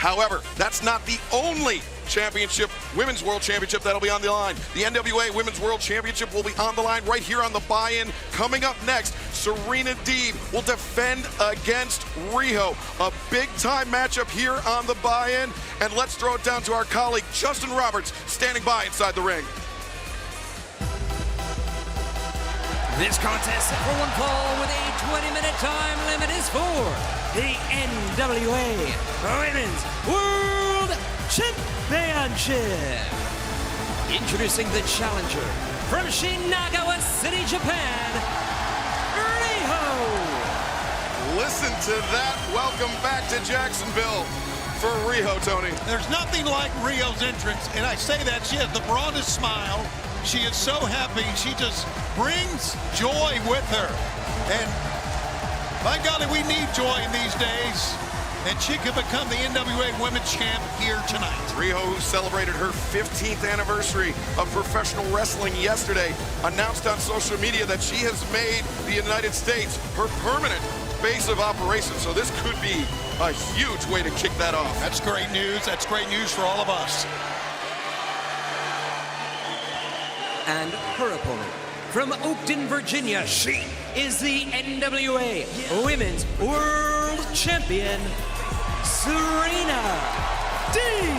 However, that's not the only championship, Women's World Championship, that'll be on the line. The NWA Women's World Championship will be on the line right here on the buy-in. Coming up next, Serena Deeb will defend against Riho. A big-time matchup here on the buy-in. And let's throw it down to our colleague, Justin Roberts, standing by inside the ring. This contest set for one fall with a 20-minute time limit is for the NWA Women's World Championship. Introducing the challenger from Shinagawa City, Japan, Riho. Listen to that. Welcome back to Jacksonville for Riho, Tony. There's nothing like Riho's entrance, and I say that she has the broadest smile. She is so happy. She just brings joy with her. And by golly, we need joy in these days. And she could become the NWA Women's Champ here tonight. Riho, who celebrated her 15th anniversary of professional wrestling yesterday, announced on social media that she has made the United States her permanent base of operations. So this could be a huge way to kick that off. That's great news. That's great news for all of us. And her opponent from Oakton, Virginia, she is the NWA Women's World Champion, Serena Deeb.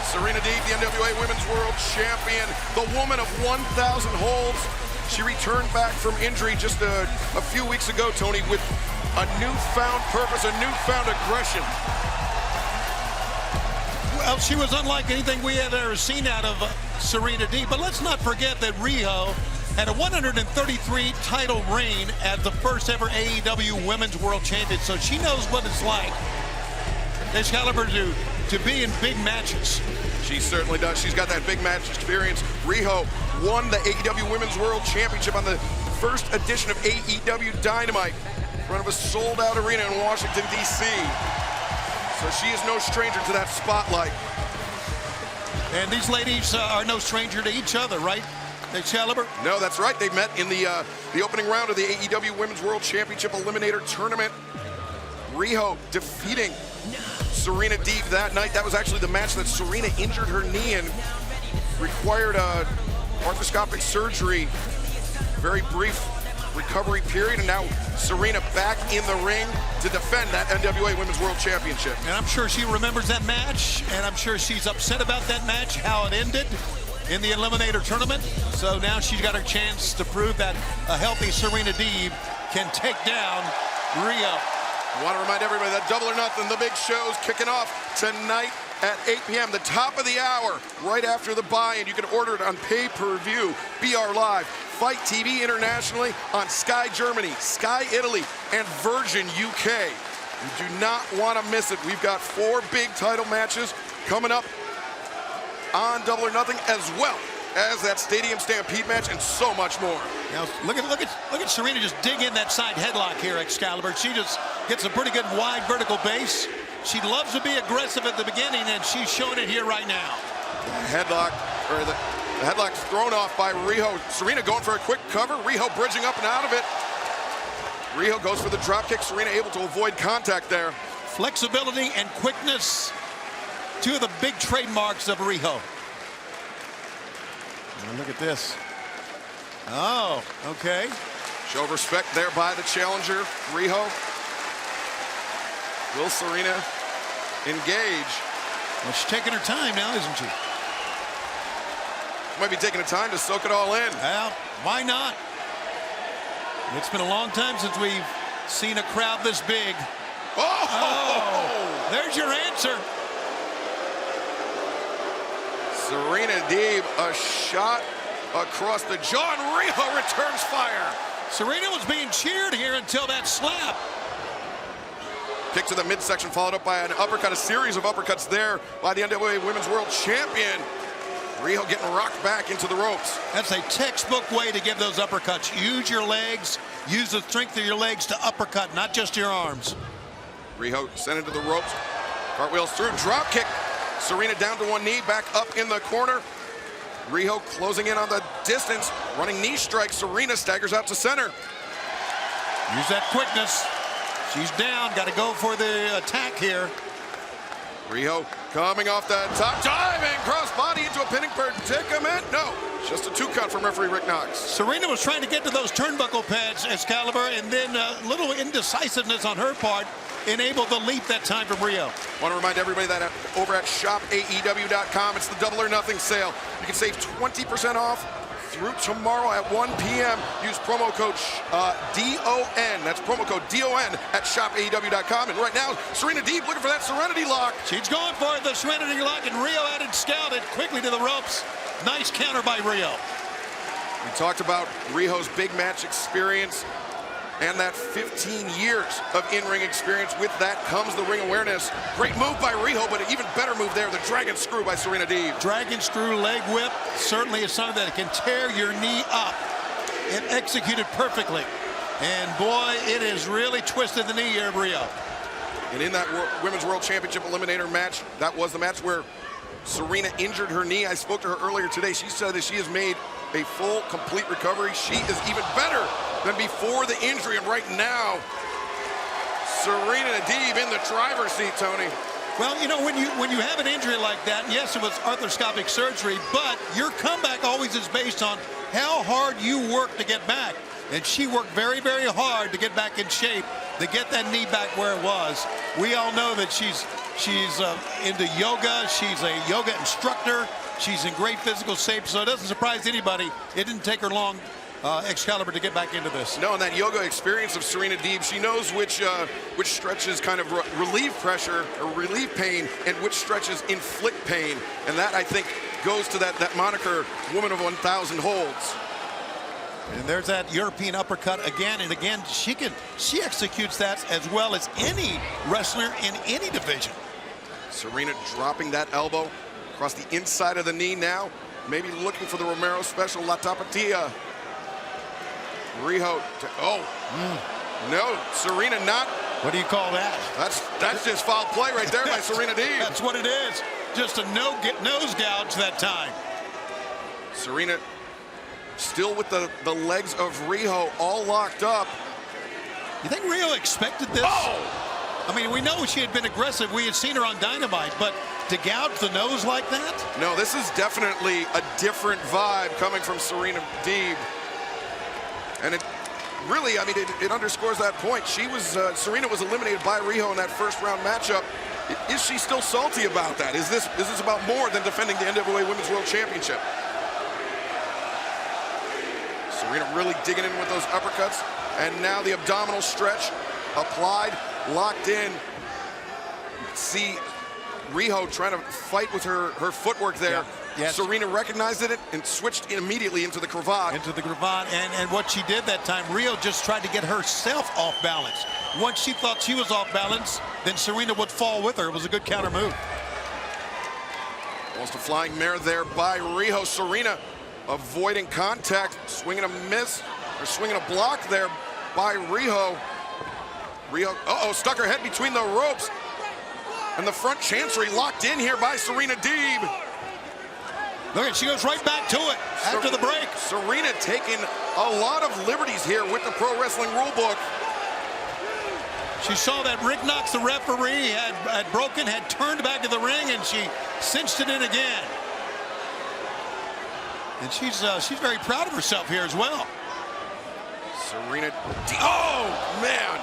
Serena Deeb, the NWA Women's World Champion, the woman of 1,000 holds. She returned back from injury just a few weeks ago, Tony, with a newfound purpose, a newfound aggression. Well, she was unlike anything we had ever seen out of Serena Deeb. But let's not forget that Riho had a 133 title reign as the first ever AEW Women's World Champion. So she knows what it's like, this caliber, to be in big matches. She certainly does. She's got that big match experience. Riho won the AEW Women's World Championship on the first edition of AEW Dynamite in front of a sold-out arena in Washington, D.C. So she is no stranger to that spotlight. And these ladies are no stranger to each other, right, Excalibur? No, that's right. They met in the opening round of the AEW Women's World Championship Eliminator Tournament. Riho defeating Serena Deeb that night. That was actually the match that Serena injured her knee and required arthroscopic surgery. Very brief recovery period, and now Serena back in the ring to defend that NWA Women's World Championship. And I'm sure she remembers that match, and I'm sure she's upset about that match, how it ended in the Eliminator Tournament. So now she's got her chance to prove that a healthy Serena Deeb can take down Riho. I want to remind everybody that Double or Nothing, the big show's kicking off tonight at 8 p.m., the top of the hour, right after the buy-in. You can order it on pay-per-view, BR Live, Fight TV internationally, on Sky Germany, Sky Italy, and Virgin UK. You do not want to miss it. We've got 4 big title matches coming up on Double or Nothing, as well as that Stadium Stampede match and so much more. Now look at Serena just dig in that side headlock here, Excalibur. She just gets a pretty good wide vertical base. She loves to be aggressive at the beginning, and she's showing it here right now. The headlock's thrown off by Riho. Serena going for a quick cover. Riho bridging up and out of it. Riho goes for the drop kick. Serena able to avoid contact there. Flexibility and quickness, two of the big trademarks of Riho. And look at this. Oh, okay. Show of respect there by the challenger, Riho. Will Serena engage? Well, she's taking her time now, isn't she? Might be taking the time to soak it all in. Well, why not? It's been a long time since we've seen a crowd this big. Oh! There's your answer. Serena Deeb, a shot across the jaw, and Riho returns fire. Serena was being cheered here until that slap. Kick to the midsection, followed up by an uppercut, a series of uppercuts there by the NWA Women's World Champion. Riho getting rocked back into the ropes. That's a textbook way to give those uppercuts. Use your legs, use the strength of your legs to uppercut, not just your arms. Riho sent into the ropes, cartwheels through, drop kick. Serena down to one knee, back up in the corner. Riho closing in on the distance, running knee strike. Serena staggers out to center. Use that quickness. She's down, got to go for the attack here. Riho coming off the top, diving crossbody into a pinning predicament. No, just a 2 count from referee Rick Knox. Serena was trying to get to those turnbuckle pads, Excalibur, and then a little indecisiveness on her part enabled the leap that time from Riho. Want to remind everybody that over at shopaew.com, it's the Double or Nothing sale. You can save 20% off through tomorrow at 1 p.m. Use promo code DON. That's promo code DON at shopaew.com. And right now, Serena Deeb looking for that Serenity Lock. She's going for the Serenity Lock, and Riho added scouted quickly to the ropes. Nice counter by Riho. We talked about Riho's big match experience and that 15 years of in-ring experience. With that comes the ring awareness. Great move by Riho, but an even better move there, the Dragon Screw by Serena Deeb. Dragon Screw leg whip certainly is something that can tear your knee up. It executed perfectly. And boy, it has really twisted the knee here of Riho. And in that Women's World Championship Eliminator match, that was the match where Serena injured her knee. I spoke to her earlier today. She said that she has made a full, complete recovery. She is even better than before the injury. And right now, Serena Deeb in the driver's seat, Tony. Well, you know, when you have an injury like that, yes, it was arthroscopic surgery, but your comeback always is based on how hard you work to get back. And she worked very, very hard to get back in shape, to get that knee back where it was. We all know that she's into yoga. She's a yoga instructor. She's in great physical shape, so it doesn't surprise anybody. It didn't take her long, Excalibur, to get back into this. No, and that yoga experience of Serena Deeb, she knows which stretches kind of relieve pressure or relieve pain and which stretches inflict pain. And that, I think, goes to that moniker, Woman of 1,000 Holds. And there's that European uppercut again and again. She executes that as well as any wrestler in any division. Serena dropping that elbow across the inside of the knee now. Maybe looking for the Romero special, La Tapatía. Riho, no, Serena not. What do you call that? That's just foul play right there by Serena Deeb. That's what it is. Just a nose gouge that time. Serena still with the legs of Riho all locked up. You think Riho expected this? Oh! I mean, we know she had been aggressive. We had seen her on Dynamite, but to gouge the nose like that? No, this is definitely a different vibe coming from Serena Deeb. And it really, I mean, it underscores that point. Serena was eliminated by Riho in that first round matchup. Is she still salty about that? Is this about more than defending the NWA Women's World Championship? Serena really digging in with those uppercuts. And now the abdominal stretch applied, locked in. See Riho trying to fight with her footwork there. Yeah. Yes. Serena recognized it and switched immediately into the cravat. Into the cravat, and what she did that time, Riho just tried to get herself off balance. Once she thought she was off balance, then Serena would fall with her. It was a good counter move. Almost a flying mare there by Riho. Serena avoiding contact, swinging a miss, or swinging a block there by Riho. Riho, stuck her head between the ropes. And the front chancery locked in here by Serena Deeb. Look at, she goes right back to it after the break. Serena taking a lot of liberties here with the Pro Wrestling Rulebook. She saw that Rick Knox, the referee, had turned back to the ring, and she cinched it in again. And she's very proud of herself here as well. Serena Deeb. Oh, man.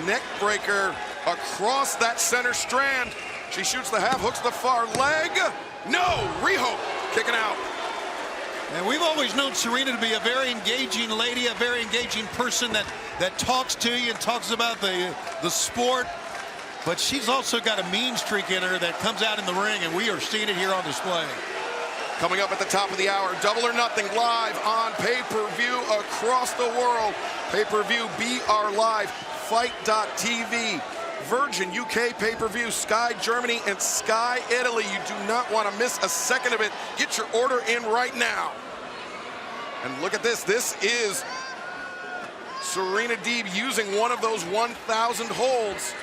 Neck breaker across that center strand. She shoots the half, hooks the far leg. No, Riho kicking out. And we've always known Serena to be a very engaging lady, a very engaging person that talks to you and talks about the sport. But she's also got a mean streak in her that comes out in the ring, and we are seeing it here on display. Coming up at the top of the hour, Double or Nothing live on pay-per-view across the world. Pay-per-view BR Live, Fight.tv. Virgin UK pay-per-view, Sky Germany and Sky Italy. You do not want to miss a second of it. Get your order in right now. And look at this. This is Serena Deeb using one of those 1,000 holds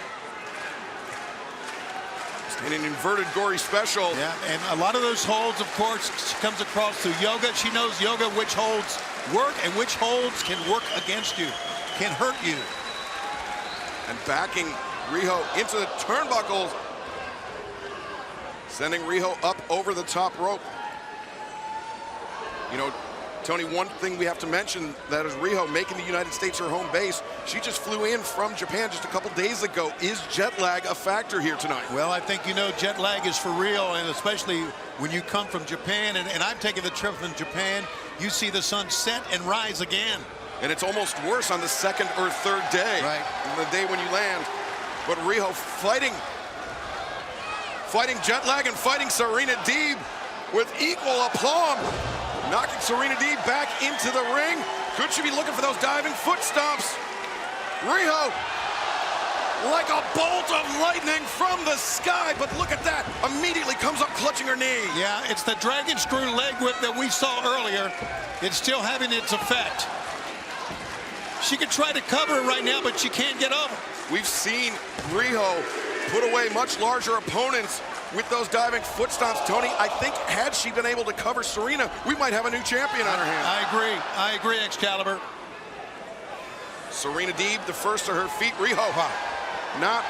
in an inverted gory special. Yeah, and a lot of those holds, of course, comes across through yoga. She knows yoga, which holds work and which holds can work against you, can hurt you. And backing Riho into the turnbuckles, sending Riho up over the top rope. You know, Tony, one thing we have to mention that is Riho making the United States her home base. She just flew in from Japan just a couple days ago. Is jet lag a factor here tonight? Well, I think, you know, jet lag is for real, and especially when you come from Japan, and I've taken the trip from Japan, you see the sun set and rise again. And it's almost worse on the second or third day. Right. The day when you land. But Riho fighting jet lag and fighting Serena Deeb with equal aplomb. Knocking Serena Deeb back into the ring. Could she be looking for those diving foot stomps? Riho, like a bolt of lightning from the sky, but look at that. Immediately comes up clutching her knee. Yeah, it's the dragon screw leg whip that we saw earlier. It's still having its effect. She could try to cover it right now, but she can't get over. We've seen Riho put away much larger opponents with those diving foot stomps. Tony, I think had she been able to cover Serena, we might have a new champion on our hands. I agree, Excalibur. Serena Deeb, the first to her feet. Riho, not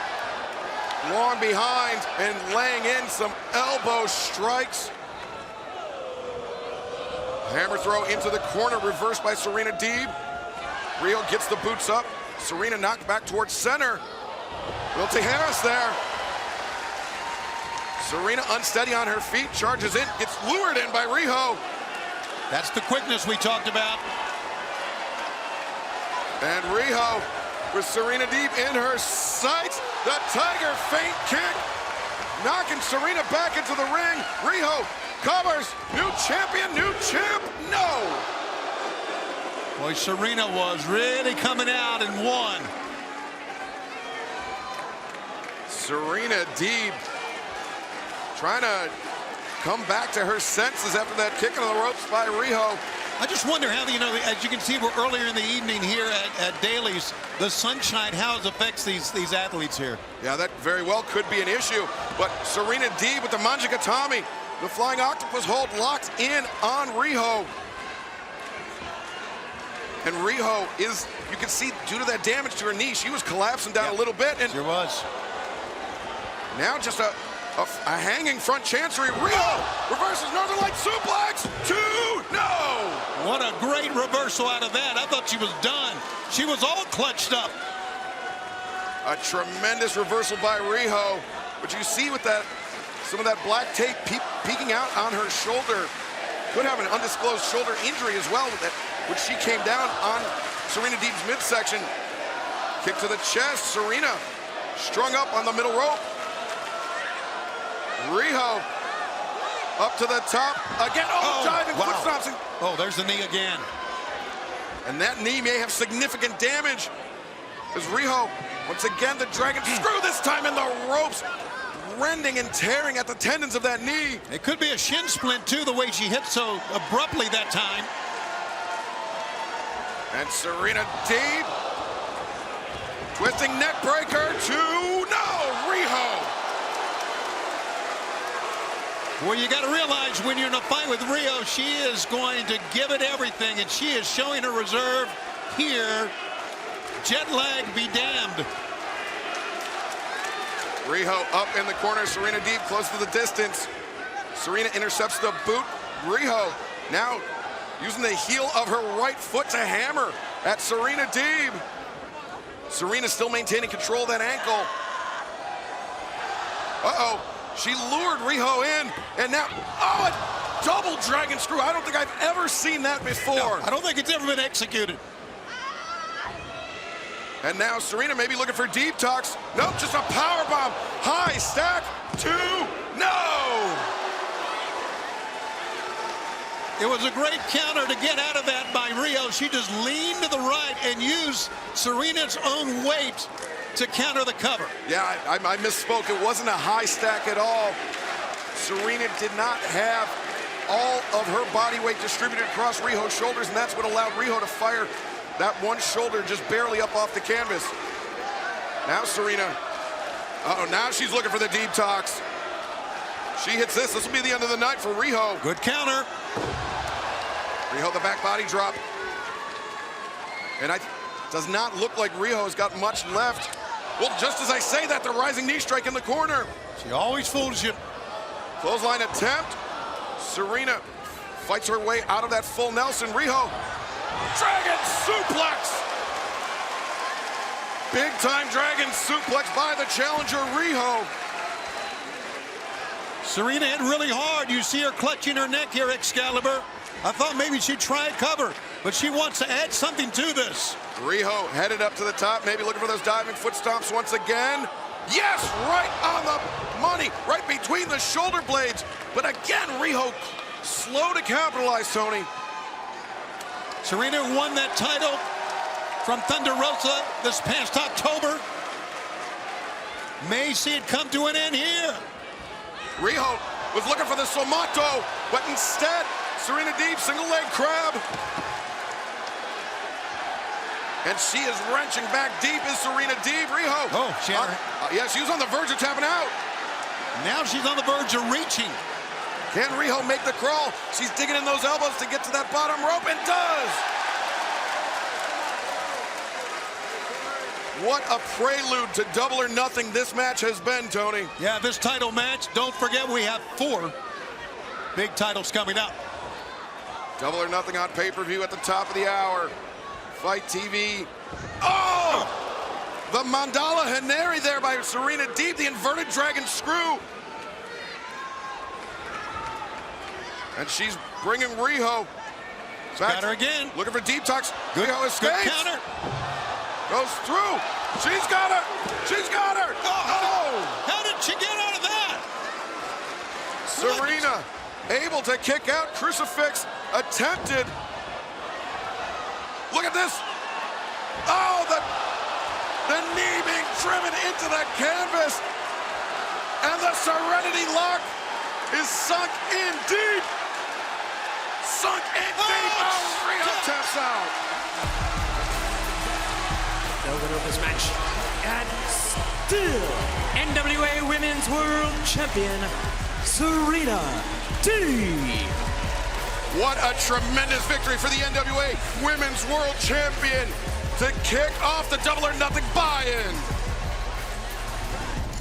long behind and laying in some elbow strikes. Hammer throw into the corner, reversed by Serena Deeb. Riho gets the boots up. Serena knocked back towards center. Will Tijeras there. Serena unsteady on her feet, charges in, gets lured in by Riho. That's the quickness we talked about. And Riho with Serena Deeb in her sights. The Tiger feint kick, knocking Serena back into the ring. Riho covers. New champion, new champ. No. Boy, Serena was really coming out and won. Serena Deeb trying to come back to her senses after that kick on the ropes by Riho. I just wonder how, you know, as you can see, we're earlier in the evening here at Daly's. The sunshine, how it affects these athletes here. Yeah, that very well could be an issue. But Serena Deeb with the Manjigatami, the flying octopus hold locked in on Riho. And Riho is, you can see, due to that damage to her knee, she was collapsing down a little bit. And sure was. now just a hanging front chancery. Riho reverses Northern Light suplex. 2, no! What a great reversal out of that. I thought she was done. She was all clutched up. A tremendous reversal by Riho. But you see with that, some of that black tape peeking out on her shoulder. Could have an undisclosed shoulder injury as well with that, which she came down on Serena Deeb's midsection. Kick to the chest. Serena strung up on the middle rope. Riho up to the top again. Oh, diving foot stomps. Oh, there's the knee again. And that knee may have significant damage as Riho, once again, the dragon screw, this time in the ropes, rending and tearing at the tendons of that knee. It could be a shin splint, too, the way she hit so abruptly that time. And Serena Deeb, twisting neck breaker. 2, no, Riho. Well, you got to realize when you're in a fight with Riho, she is going to give it everything, and she is showing her reserve here. Jet lag be damned. Riho up in the corner. Serena Deeb close to the distance. Serena intercepts the boot. Riho now using the heel of her right foot to hammer at Serena Deeb. Serena still maintaining control of that ankle. Uh-oh. She lured Riho in, and now, a double dragon screw. I don't think I've ever seen that before. No, I don't think it's ever been executed. And now Serena may be looking for deep talks. Nope, just a power bomb. High stack. 2, no. It was a great counter to get out of that by Riho. She just leaned to the right and used Serena's own weight to counter the cover. Yeah, I misspoke. It wasn't a high stack at all. Serena did not have all of her body weight distributed across Riho's shoulders, and that's what allowed Riho to fire that one shoulder just barely up off the canvas. Now Serena, now she's looking for the deep talks. She hits this. This will be the end of the night for Riho. Good counter. Riho, the back body drop. And does not look like Riho has got much left Well, just as I say that, the rising knee strike in the corner. She always fools you. Clothesline attempt. Serena fights her way out of that full Nelson. Riho. Dragon suplex. Big time dragon suplex by the challenger, Riho. Serena hit really hard. You see her clutching her neck here, Excalibur. I thought maybe she'd try a cover, but she wants to add something to this. Riho headed up to the top, maybe looking for those diving foot stomps once again. Yes, right on the money, right between the shoulder blades. But again, Riho slow to capitalize, Tony. Serena won that title from Thunder Rosa this past October. May see it come to an end here. Riho was looking for the Somato, but instead, Serena Deeb, single leg crab. And she is wrenching back deep is Serena Deeb. Riho. Oh, Shannon. Yeah, she was on the verge of tapping out. Now she's on the verge of reaching. Can Riho make the crawl? She's digging in those elbows to get to that bottom rope, and does. What a prelude to Double or Nothing this match has been, Tony. Yeah, this title match, don't forget we have 4 big titles coming up. Double or Nothing on pay-per-view at the top of the hour. Fight TV. Oh! The Mandala Haneri there by Serena Deeb, the inverted dragon screw. And she's bringing Riho back. Got her again. Looking for deep talks. Good, Riho good escapes. counter. Goes through. She's got her. She's got her. Oh! How did she get out of that? Serena able to kick out. Crucifix attempted. Look at this. Oh, the knee being driven into the canvas. And the Serenity lock is sunk in deep. Sunk in deep. Oh, Riho taps out. The winner of this match, and still NWA Women's World Champion, Serena Deeb. What a tremendous victory for the NWA Women's World Champion to kick off the Double or Nothing buy-in.